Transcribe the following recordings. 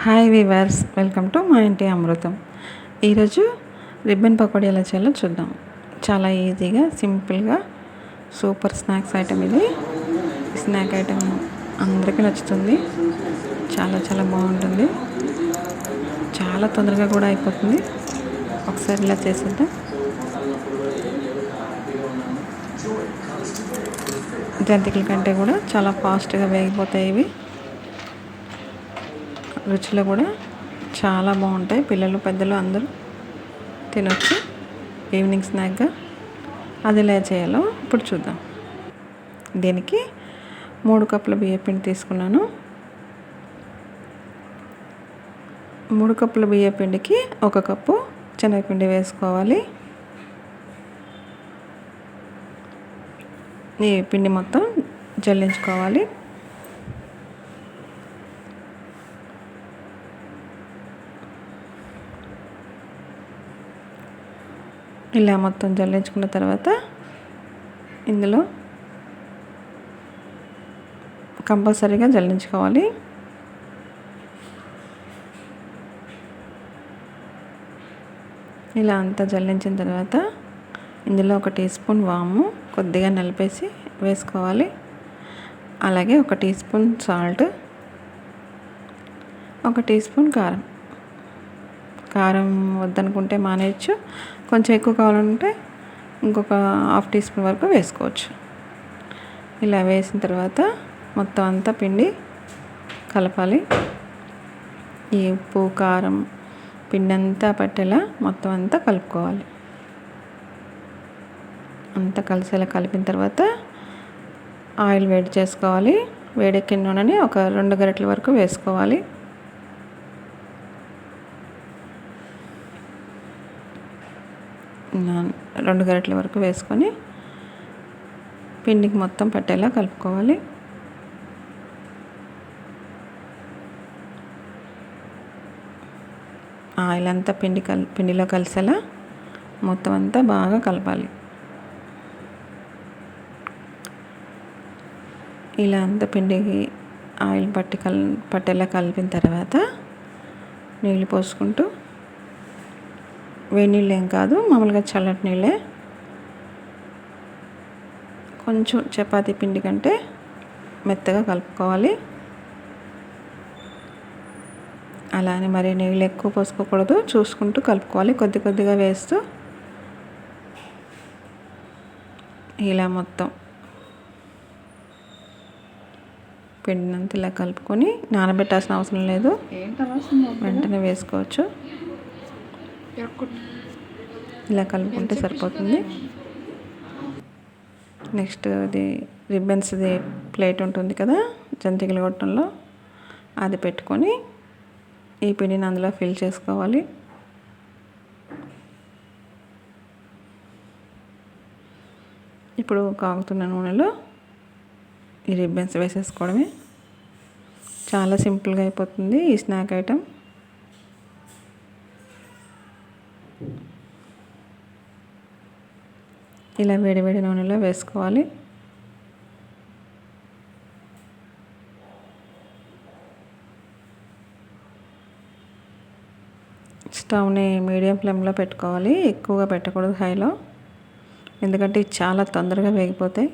Hi weavers, welcome to మా ఇంటి అమృతం. ఈరోజు రిబ్బన్ పకోడీ ఎలా చేయాలో చూద్దాం. చాలా ఈజీగా సింపుల్గా సూపర్ స్నాక్స్ ఐటమ్ ఇది. స్నాక్ ఐటమ్ అందరికీ నచ్చుతుంది. చాలా చాలా బాగుంటుంది. చాలా తొందరగా కూడా అయిపోతుంది. ఒకసారి ఇలా చేసేద్దాం. జంతికల కంటే కూడా చాలా ఫాస్ట్గా వేగిపోతాయి ఇవి. రుచిలో కూడా చాలా బాగుంటాయి. పిల్లలు పెద్దలు అందరూ తినొచ్చు ఈవినింగ్ స్నాక్గా. అది ఎలా చేయాలో ఇప్పుడు చూద్దాం. దీనికి 3 కప్పుల బియ్యపిండి తీసుకున్నాను. 3 కప్పుల బియ్యపిండికి 1 కప్పు శనగపిండి వేసుకోవాలి. ఈ పిండి మొత్తం జల్లించుకోవాలి. ఇలా మొత్తం జల్లించుకున్న తర్వాత ఇందులో కంపల్సరీగా జల్లించుకోవాలి. ఇలా అంతా జల్లించిన తర్వాత ఇందులో 1 టీ స్పూన్ వాము కొద్దిగా నలిపేసి వేసుకోవాలి. అలాగే 1 teaspoon salt, 1 teaspoon కారం. కారం వద్దనుకుంటే మానేయచ్చు. కొంచెం ఎక్కువ కావాలంటే ఇంకొక 1/2 టీ స్పూన్ వరకు వేసుకోవచ్చు. ఇలా వేసిన తర్వాత మొత్తం అంతా పిండి కలపాలి. ఈ ఉప్పు కారం పిండి అంతా పట్టేలా మొత్తం అంతా కలుపుకోవాలి. అంతా కలిసేలా కలిపిన తర్వాత ఆయిల్ వేడి చేసుకోవాలి. వేడెక్కిన నూనెని ఒక 2 గరిటెల వరకు వేసుకోవాలి. రెండు గరిటెల వరకు వేసుకొని పిండికి మొత్తం పట్టేలా కలుపుకోవాలి. ఆయిల్ అంతా పిండిలో కలిసేలా మొత్తం అంతా బాగా కలపాలి. ఇలా అంతా పిండికి ఆయిల్ పట్టేలా కలిపిన తర్వాత నీళ్ళు పోసుకుంటూ, వేడి నీళ్ళు ఏం కాదు, మామూలుగా చల్లటి నీళ్ళే, కొంచెం చపాతీ పిండి కంటే మెత్తగా కలుపుకోవాలి. అలానే మరి నీళ్ళు ఎక్కువ పోసుకోకూడదు, చూసుకుంటూ కలుపుకోవాలి. కొద్ది కొద్దిగా వేస్తూ ఇలా మొత్తం పిండినంతా ఇలా కలుపుకొని నానబెట్టాల్సిన అవసరం లేదు, వెంటనే వేసుకోవచ్చు. ఇలా కలుపుకుంటే సరిపోతుంది. నెక్స్ట్ అది రిబ్బన్స్ది ప్లేట్ ఉంటుంది కదా జంతికల గొట్టంలో, అది పెట్టుకొని ఈ పిండిని అందులో ఫిల్ చేసుకోవాలి. ఇప్పుడు కాగుతున్న నూనెలో ఈ రిబ్బన్స్ వేసేసుకోవడమే. చాలా సింపుల్గా అయిపోతుంది ఈ స్నాక్ ఐటమ్. ఇలా వేడి వేడి నూనెలో వేసుకోవాలి. స్టవ్ని మీడియం ఫ్లేమ్లో పెట్టుకోవాలి, ఎక్కువగా పెట్టకూడదు హైలో, ఎందుకంటే ఇది చాలా తొందరగా వేగిపోతాయి.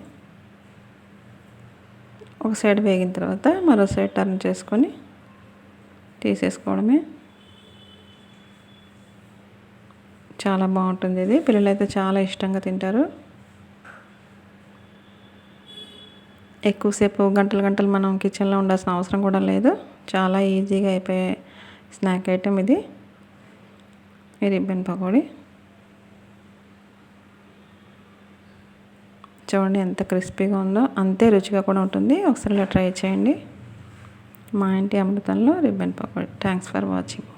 ఒక సైడ్ వేగిన తర్వాత మరో సైడ్ టర్న్ చేసుకొని తీసేసుకోవడమే. చాలా బాగుంటుంది ఇది. పిల్లలైతే చాలా ఇష్టంగా తింటారు. ఎక్కువసేపు గంటలు మనం కిచెన్లో ఉండాల్సిన అవసరం కూడా లేదు. చాలా ఈజీగా అయిపోయే స్నాక్ ఐటమ్ ఇది, ఈ రిబ్బన్ పకోడీ. చూడండి ఎంత క్రిస్పీగా ఉందో, అంతే రుచిగా కూడా ఉంటుంది. ఒకసారి ఇలా ట్రై చేయండి. మా ఇంటి అమృతంలో ribbon pakodi. Thanks for watching.